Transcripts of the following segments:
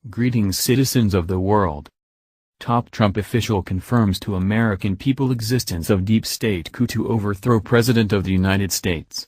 Greetings, citizens of the world. Top Trump official confirms to American people existence of deep state coup to overthrow President of the United States.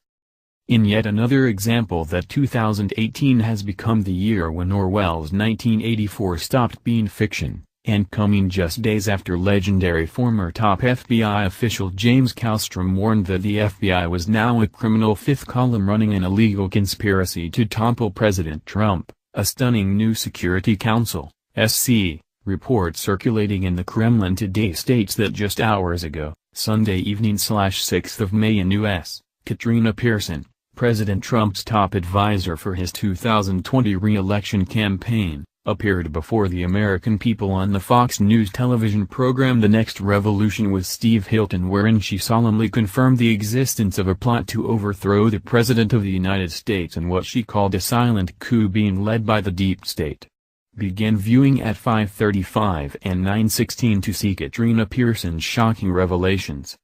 In yet another example that 2018 has become the year when Orwell's 1984 stopped being fiction, and coming just days after legendary former top FBI official James Kallstrom warned that the FBI was now a criminal fifth column running an illegal conspiracy to topple President Trump. A stunning new Security Council (SC) report circulating in the Kremlin today states that just hours ago, Sunday evening / 6th of May in U.S., Katrina Pearson, President Trump's top advisor for his 2020 re-election campaign, appeared before the American people on the Fox News television program The Next Revolution with Steve Hilton, wherein she solemnly confirmed the existence of a plot to overthrow the President of the United States and what she called a silent coup being led by the deep state. Begin viewing at 5:35 and 9:16 to see Katrina Pearson's shocking revelations.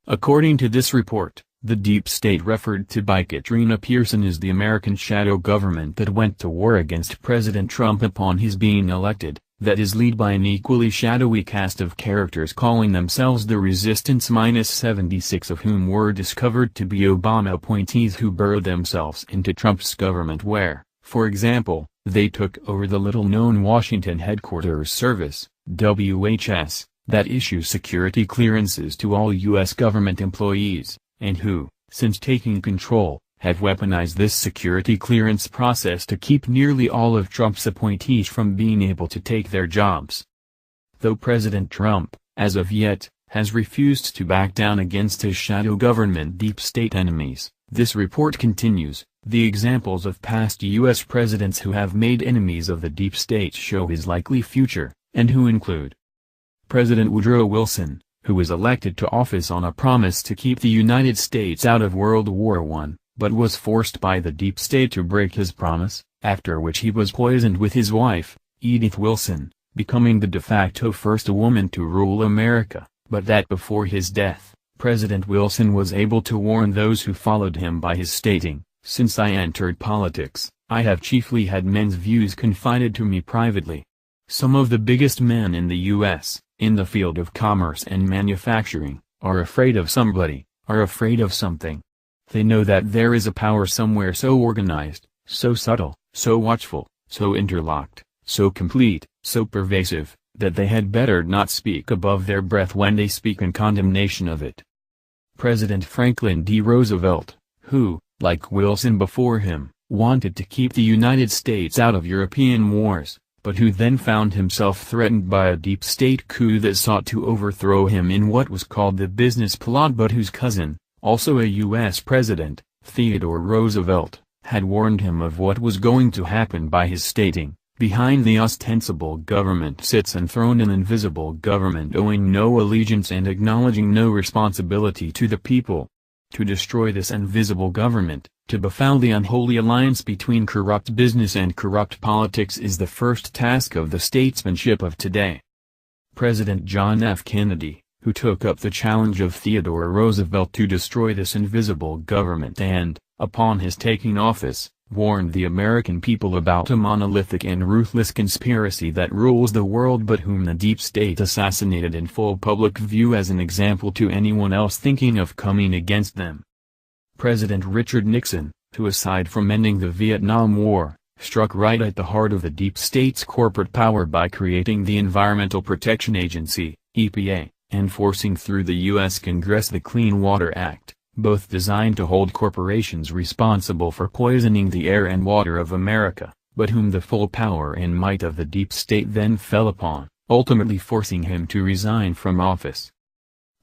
According to this report, the deep state referred to by Katrina Pearson is the American shadow government that went to war against President Trump upon his being elected, that is led by an equally shadowy cast of characters calling themselves the Resistance -76, of whom were discovered to be Obama appointees who burrowed themselves into Trump's government where, for example, they took over the little-known Washington Headquarters Service, WHS, that issues security clearances to all U.S. government employees, and who, since taking control, have weaponized this security clearance process to keep nearly all of Trump's appointees from being able to take their jobs. Though President Trump, as of yet, has refused to back down against his shadow government deep state enemies, this report continues, the examples of past U.S. presidents who have made enemies of the deep state show his likely future, and who include President Woodrow Wilson, who was elected to office on a promise to keep the United States out of World War I, but was forced by the deep state to break his promise, after which he was poisoned with his wife, Edith Wilson, becoming the de facto first woman to rule America, but that before his death, President Wilson was able to warn those who followed him by his stating, "Since I entered politics, I have chiefly had men's views confided to me privately. Some of the biggest men in the U.S., in the field of commerce and manufacturing, are afraid of somebody, are afraid of something. They know that there is a power somewhere so organized, so subtle, so watchful, so interlocked, so complete, so pervasive, that they had better not speak above their breath when they speak in condemnation of it." President Franklin D. Roosevelt, who, like Wilson before him, wanted to keep the United States out of European wars, but who then found himself threatened by a deep state coup that sought to overthrow him in what was called the business plot, but whose cousin, also a U.S. president, Theodore Roosevelt, had warned him of what was going to happen by his stating, "Behind the ostensible government sits enthroned an invisible government owing no allegiance and acknowledging no responsibility to the people. To destroy this invisible government, to befoul the unholy alliance between corrupt business and corrupt politics is the first task of the statesmanship of today." President John F. Kennedy, who took up the challenge of Theodore Roosevelt to destroy this invisible government and, upon his taking office, warned the American people about a monolithic and ruthless conspiracy that rules the world but whom the deep state assassinated in full public view as an example to anyone else thinking of coming against them. President Richard Nixon, who aside from ending the Vietnam War, struck right at the heart of the deep state's corporate power by creating the Environmental Protection Agency, EPA, and forcing through the U.S. Congress the Clean Water Act, both designed to hold corporations responsible for poisoning the air and water of America, but whom the full power and might of the deep state then fell upon, ultimately forcing him to resign from office.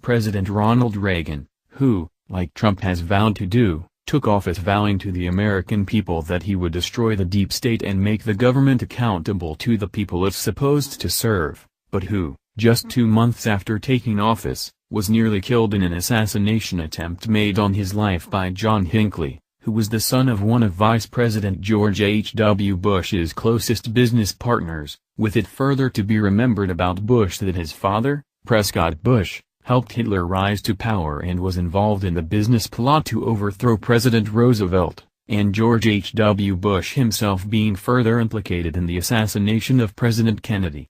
President Ronald Reagan, who, like Trump has vowed to do, took office vowing to the American people that he would destroy the deep state and make the government accountable to the people it's supposed to serve, but who, just 2 months after taking office, was nearly killed in an assassination attempt made on his life by John Hinckley, who was the son of one of Vice President George H. W. Bush's closest business partners, with it further to be remembered about Bush that his father, Prescott Bush, helped Hitler rise to power and was involved in the business plot to overthrow President Roosevelt, and George H.W. Bush himself being further implicated in the assassination of President Kennedy.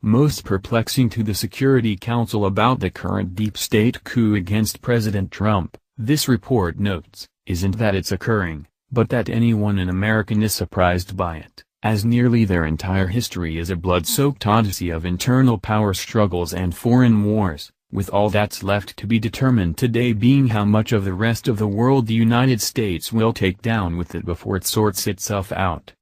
Most perplexing to the Security Council about the current deep state coup against President Trump, this report notes, isn't that it's occurring, but that anyone in America is surprised by it, as nearly their entire history is a blood-soaked odyssey of internal power struggles and foreign wars, with all that's left to be determined today being how much of the rest of the world the United States will take down with it before it sorts itself out.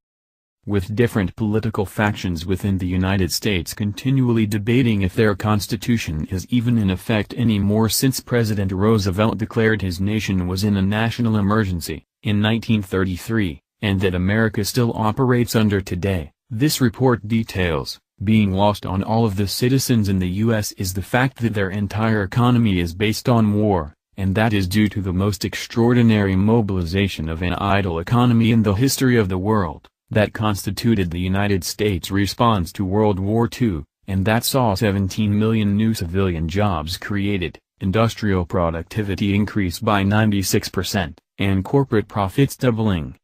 With different political factions within the United States continually debating if their constitution is even in effect anymore since President Roosevelt declared his nation was in a national emergency in 1933, and that America still operates under today, this report details, being lost on all of the citizens in the U.S. is the fact that their entire economy is based on war, and that is due to the most extraordinary mobilization of an idle economy in the history of the world, that constituted the United States' response to World War II, and that saw 17 million new civilian jobs created, industrial productivity increase by 96%, and corporate profits doubling.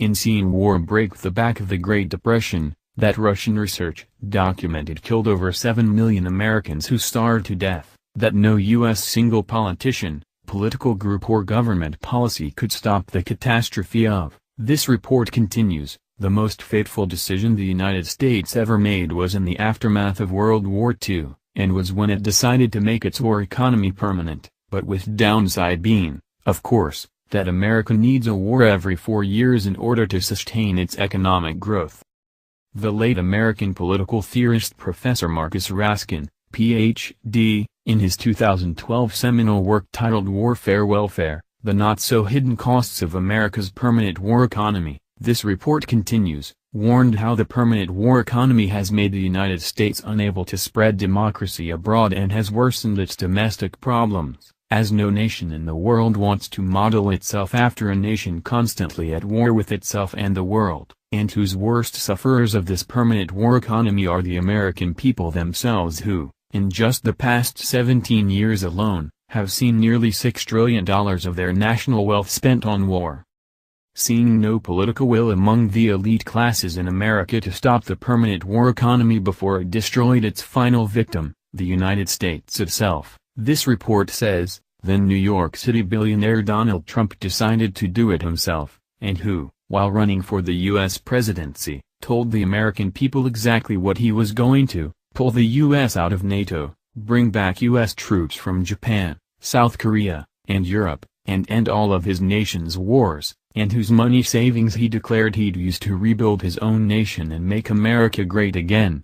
In seeing war break the back of the Great Depression, that Russian research documented killed over 7 million Americans who starved to death, that no U.S. single politician, political group or government policy could stop the catastrophe of, this report continues, the most fateful decision the United States ever made was in the aftermath of World War II, and was when it decided to make its war economy permanent, but with downside being, of course, that America needs a war every 4 years in order to sustain its economic growth. The late American political theorist Professor Marcus Raskin, Ph.D., in his 2012 seminal work titled Warfare Welfare, The Not-So-Hidden Costs of America's Permanent War Economy, this report continues, warned how the permanent war economy has made the United States unable to spread democracy abroad and has worsened its domestic problems, as no nation in the world wants to model itself after a nation constantly at war with itself and the world, and whose worst sufferers of this permanent war economy are the American people themselves who, in just the past 17 years alone, have seen nearly $6 trillion of their national wealth spent on war. Seeing no political will among the elite classes in America to stop the permanent war economy before it destroyed its final victim, the United States itself, this report says, then New York City billionaire Donald Trump decided to do it himself, and who, while running for the U.S. presidency, told the American people exactly what he was going to, pull the U.S. out of NATO, bring back U.S. troops from Japan, South Korea, and Europe, and end all of his nation's wars, and whose money savings he declared he'd use to rebuild his own nation and make America great again.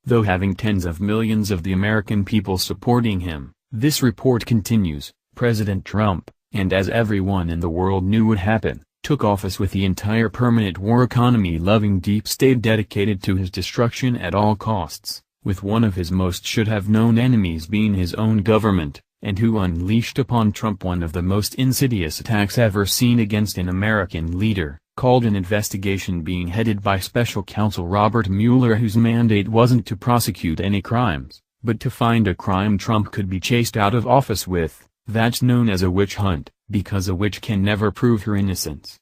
Though having tens of millions of the American people supporting him, this report continues, President Trump, and as everyone in the world knew would happen, took office with the entire permanent war economy-loving deep state dedicated to his destruction at all costs, with one of his most should-have-known enemies being his own government, and who unleashed upon Trump one of the most insidious attacks ever seen against an American leader, called an investigation being headed by special counsel Robert Mueller, whose mandate wasn't to prosecute any crimes, but to find a crime Trump could be chased out of office with. That's known as a witch hunt, because a witch can never prove her innocence.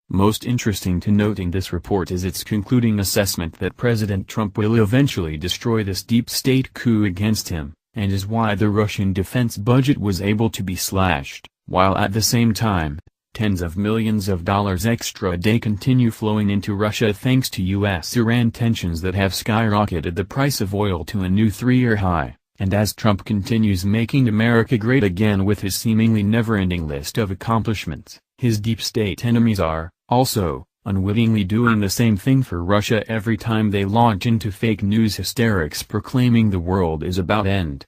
Most interesting to note in this report is its concluding assessment that President Trump will eventually destroy this deep state coup against him, and is why the Russian defense budget was able to be slashed, while at the same time, tens of millions of dollars extra a day continue flowing into Russia thanks to U.S.-Iran tensions that have skyrocketed the price of oil to a new 3-year high, and as Trump continues making America great again with his seemingly never-ending list of accomplishments, his deep state enemies are, also, unwittingly doing the same thing for Russia every time they launch into fake news hysterics proclaiming the world is about end.